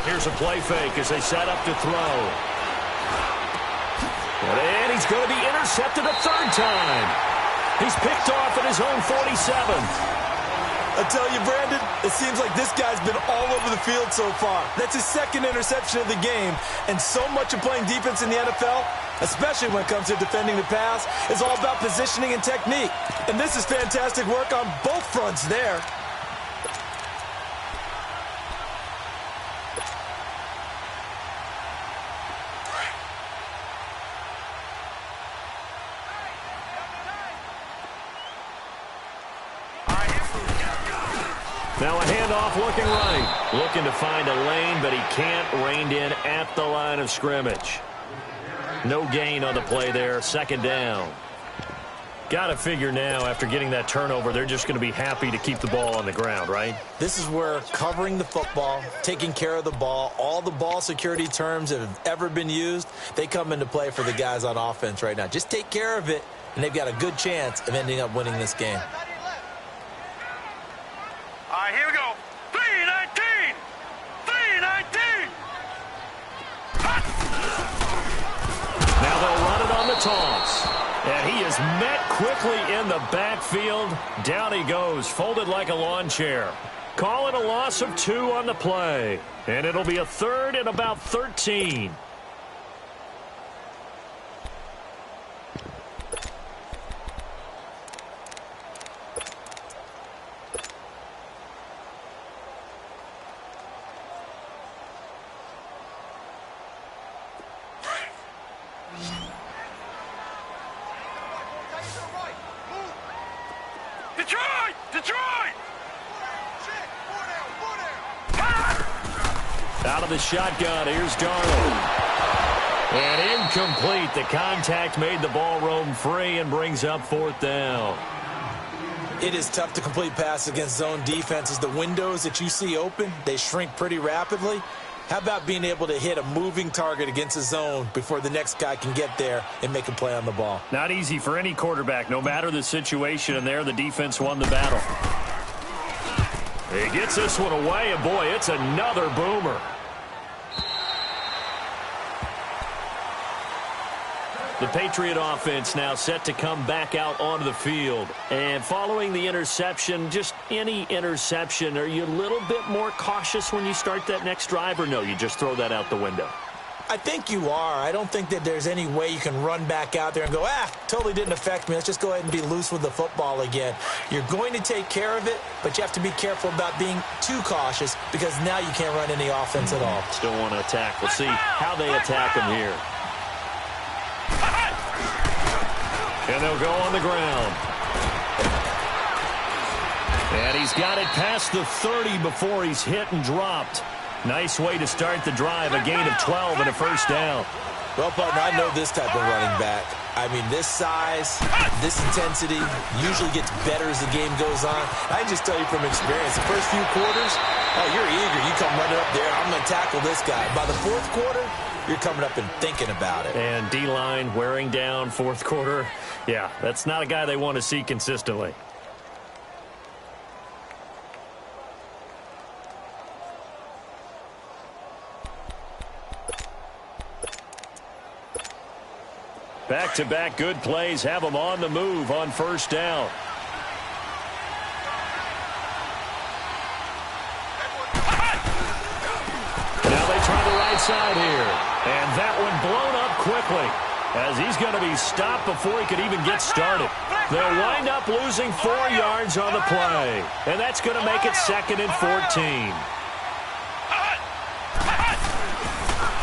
Here's a play fake as they set up to throw. And he's going to be intercepted a 3rd time. He's picked off at his own 47th. I tell you, Brandon, it seems like this guy's been all over the field so far. That's his 2nd interception of the game. And so much of playing defense in the NFL, especially when it comes to defending the pass, is all about positioning and technique. And this is fantastic work on both fronts there. Now a handoff looking right. Looking to find a lane, but he can't. Reined in at the line of scrimmage. No gain on the play there. 2nd down. Got to figure now, after getting that turnover, they're just going to be happy to keep the ball on the ground, right? This is where covering the football, taking care of the ball, all the ball security terms that have ever been used, they come into play for the guys on offense right now. Just take care of it, and they've got a good chance of ending up winning this game. All right, here we go. 3-19. 3-19. Now they'll run it on the toss. And he is met quickly in the backfield. Down he goes, folded like a lawn chair. Call it a loss of 2 on the play. And it'll be a 3rd and about 13. Out of the shotgun, here's Darnold. And incomplete. The contact made the ball roam free and brings up 4th down. It is tough to complete passes against zone defenses. The windows that you see open, they shrink pretty rapidly. How about being able to hit a moving target against a zone before the next guy can get there and make a play on the ball? Not easy for any quarterback, no matter the situation, and there the defense won the battle. He gets this one away, and boy, it's another boomer. The Patriot offense now set to come back out onto the field. And following the interception, just any interception, are you a little bit more cautious when you start that next drive, or no, you just throw that out the window? I think you are. I don't think that there's any way you can run back out there and go, totally didn't affect me. Let's just go ahead and be loose with the football again. You're going to take care of it, but you have to be careful about being too cautious because now you can't run any offense at all. Still want to attack. We'll see how they attack him here. And they'll go on the ground. And he's got it past the 30 before he's hit and dropped. Nice way to start the drive, a gain of 12 and a 1st down. Well, partner, I know this type of running back. I mean, this size, this intensity usually gets better as the game goes on. I can just tell you from experience, the first few quarters, you're eager. You come running up there, I'm going to tackle this guy. By the 4th quarter, you're coming up and thinking about it. And D-line wearing down 4th quarter. Yeah, that's not a guy they want to see consistently. Back-to-back good plays have them on the move on 1st down. Now they try the right side here. And that one blown up quickly as he's going to be stopped before he could even get started. They'll wind up losing 4 yards on the play. And that's going to make it 2nd and 14.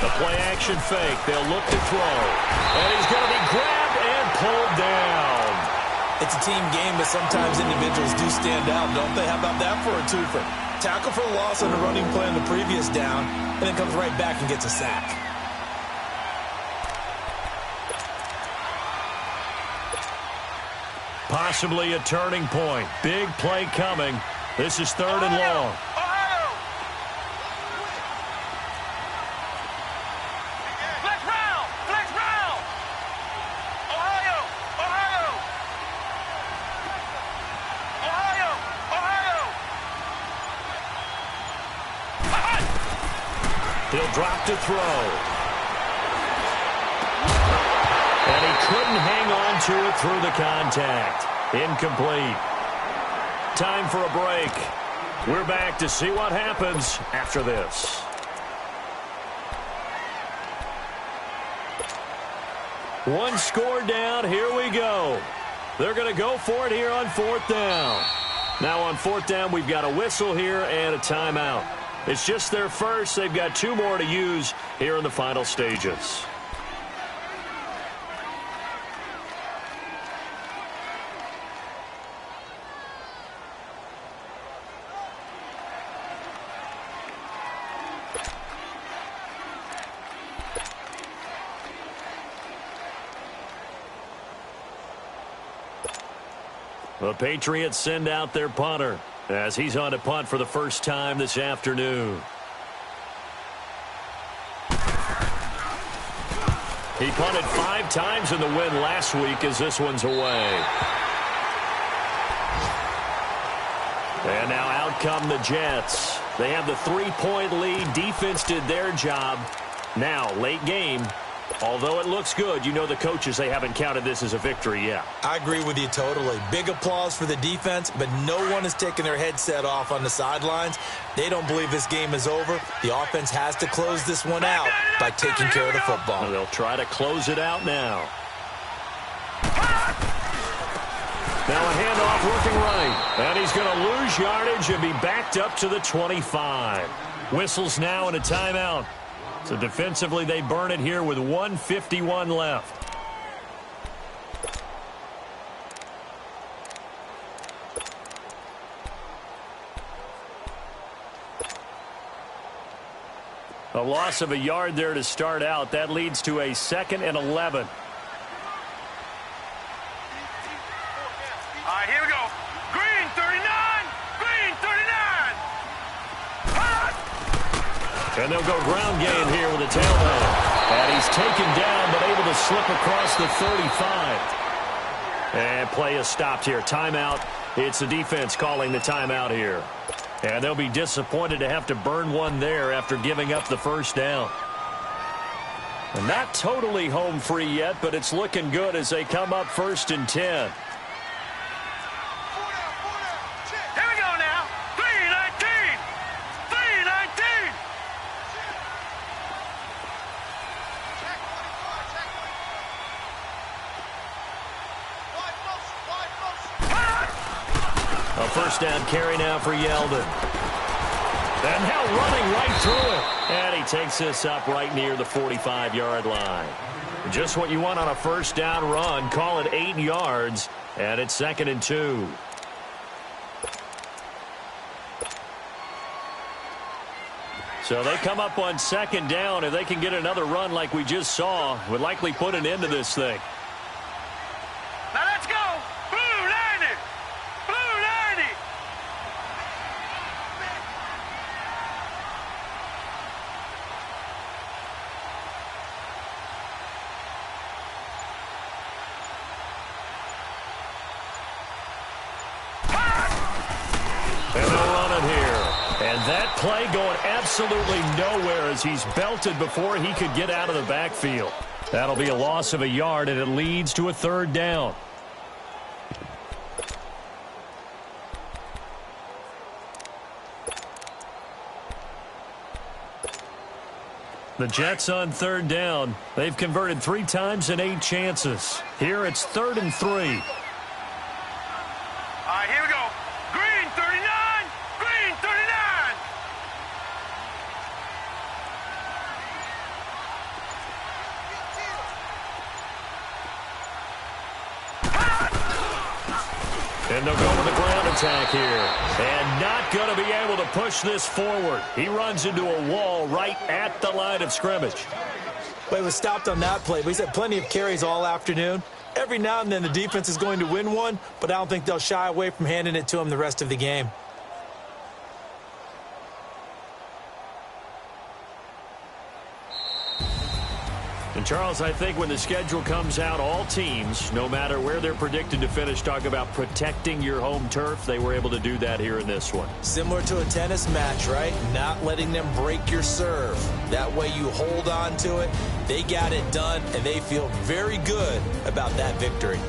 The play-action fake. They'll look to throw. And he's going to be grabbed and pulled down. It's a team game, but sometimes individuals do stand out, don't they? How about that for a twofer? Tackle for a loss on the running play on the previous down, and then comes right back and gets a sack. Possibly a turning point. Big play coming. This is 3rd and long. He'll drop to throw. And he couldn't hang on to it through the contact. Incomplete. Time for a break. We're back to see what happens after this. One score down. Here we go. They're going to go for it here on 4th down. Now on 4th down, we've got a whistle here and a timeout. It's just their first. They've got 2 more to use here in the final stages. The Patriots send out their punter as he's on to punt for the first time this afternoon. He punted 5 times in the win last week as this one's away. And now out come the Jets. They have the 3-point lead. Defense did their job. Now, late game. Although it looks good, you know the coaches, they haven't counted this as a victory yet. I agree with you totally. Big applause for the defense, but no one is taking their headset off on the sidelines. They don't believe this game is over. The offense has to close this one out by taking care of the football. They'll try to close it out now. Now a handoff working right. And he's going to lose yardage and be backed up to the 25. Whistles now and a timeout. So defensively, they burn it here with 1:51 left. A loss of a yard there to start out. That leads to a 2nd and 11. All right, here we go. Green 39. Green 39. And they'll go ground game here with a tailback. And he's taken down but able to slip across the 35. And play is stopped here. Timeout. It's the defense calling the timeout here. And they'll be disappointed to have to burn one there after giving up the first down. And not totally home free yet, but it's looking good as they come up 1st and 10. Here we go now. 319. 319. A first down carry now for Yeldon. And now running right through it. And he takes this up right near the 45-yard line. Just what you want on a first down run. Call it 8 yards. And it's 2nd and 2. So they come up on 2nd down. If they can get another run like we just saw, would likely put an end to this thing. Now let's go. Blue 90. Blue 90. And they'll run it here. And that play going absolutely nowhere as he's belted before he could get out of the backfield. That'll be a loss of a yard, and it leads to a 3rd down. The Jets on 3rd down. They've converted 3 times in 8 chances. Here it's 3rd and 3. All right, here we go. Green 39. Green 39. And they'll go with the ground attack here. And not going to be able to push this forward. He runs into a wall right at the line of scrimmage. Well, he was stopped on that play, but he's had plenty of carries all afternoon. Every now and then the defense is going to win one, but I don't think they'll shy away from handing it to him the rest of the game. And, Charles, I think when the schedule comes out, all teams, no matter where they're predicted to finish, talk about protecting your home turf. They were able to do that here in this one. Similar to a tennis match, right? Not letting them break your serve. That way you hold on to it. They got it done, and they feel very good about that victory.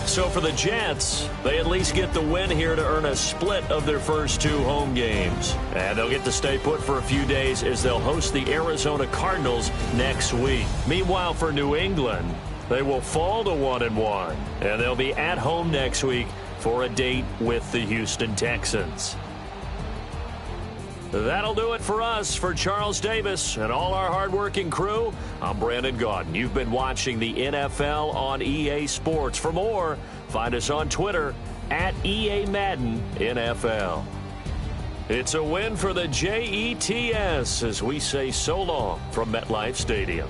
So for the Jets, they at least get the win here to earn a split of their first 2 home games. And they'll get to stay put for a few days as they'll host the Arizona Cardinals next week. Meanwhile, for New England, they will fall to 1-1. And they'll be at home next week for a date with the Houston Texans. That'll do it for us. For Charles Davis and all our hardworking crew, I'm Brandon Gaudin. You've been watching the NFL on EA Sports. For more, find us on Twitter at EA Madden NFL. It's a win for the Jets as we say so long from MetLife Stadium.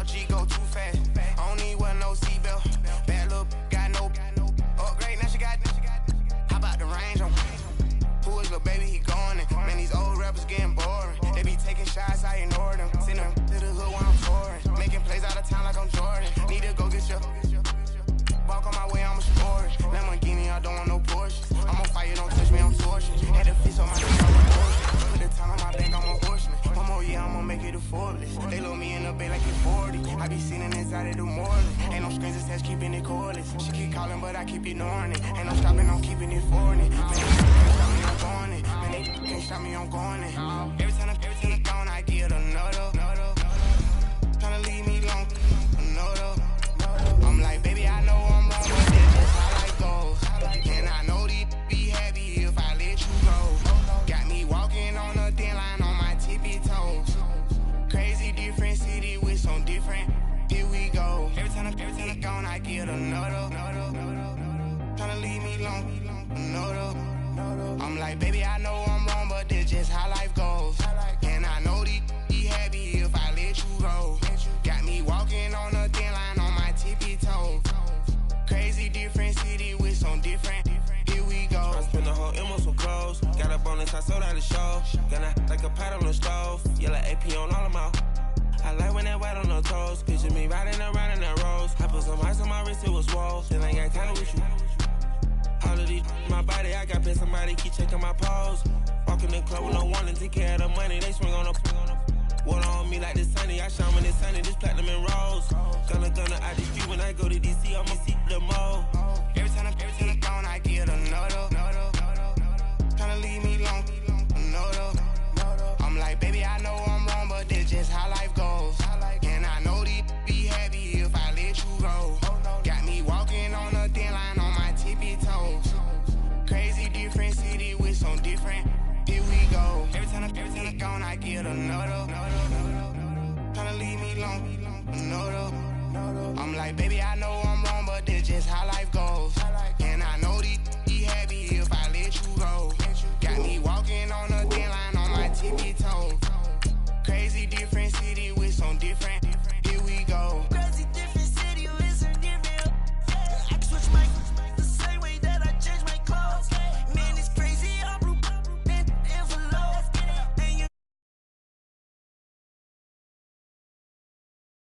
All G go too fast. I don't need one, no seatbelt. Bad little got no upgrade. Now she got. How about the range on? Who is little baby? He going in. Man, these old rappers getting boring. They be taking shots, I ignore them. Send them to the hood while I'm touring. Making plays out of town like I'm Jordan. Need to go get your. Walk on my way, I'm a sport. Lamborghini, I don't want no Porsche. I'm on fire, don't touch me, I'm torching. Had to fix on my feet, I'm a Porsche. Put the time on my back, I'm a horseman. One more year, I'm gonna make it affordable. They load me in the bay like it's 40. I be sitting inside of the morning. Ain't no screens attached, keeping it cordless. She keep calling, but I keep ignoring it. Ain't no stopping, I'm keeping it for it. Man, they can't stop me, I'm going it. Man, they can't stop me, I'm going it. Every time I'm gone, I get another. Tryna leave me alone, another. I'm like, baby, I know I'm wrong, but that's just how life goes. And I know these be happy if I let you go. Got me walking on a thin line on my tippy toes. Crazy different city with some different. Here we go. Every time I'm gone, I get another. Tryna leave me alone, another. I'm like, baby, I know I'm wrong, but that's just how life goes. And I know these be happy if I let you go. Got me walking on a thin line on my tippy toes. Crazy different city with some different. Here we go. I spend the whole M on some clothes. Got a bonus, I sold out the show. Gonna like a pot on the stove. Yellow AP on all them out. I like when that white on the toes. Picture me riding around in that rose. I put some ice on my wrist, it was swole. Still ain't got time with you. All of these my body, I got pissed. Somebody keep checking my pose. Walking the club with no one to take care of the money. They swing on the water on me like the sunny. I shine when it's sunny. This platinum and rose. Gonna out the street when I go to DC. I'ma see the mall. Every time I'm gone, I get another. Tryna leave me alone, another. I'm like, baby, I know I'm wrong, but that's just how life goes. And I know these be happy if I let you go. Got me walking on a thin line on my tippy toes. Crazy different city with some different. Here we go. Every time I'm gone, I get another. Tryna leave me alone, another. I'm like, baby, I know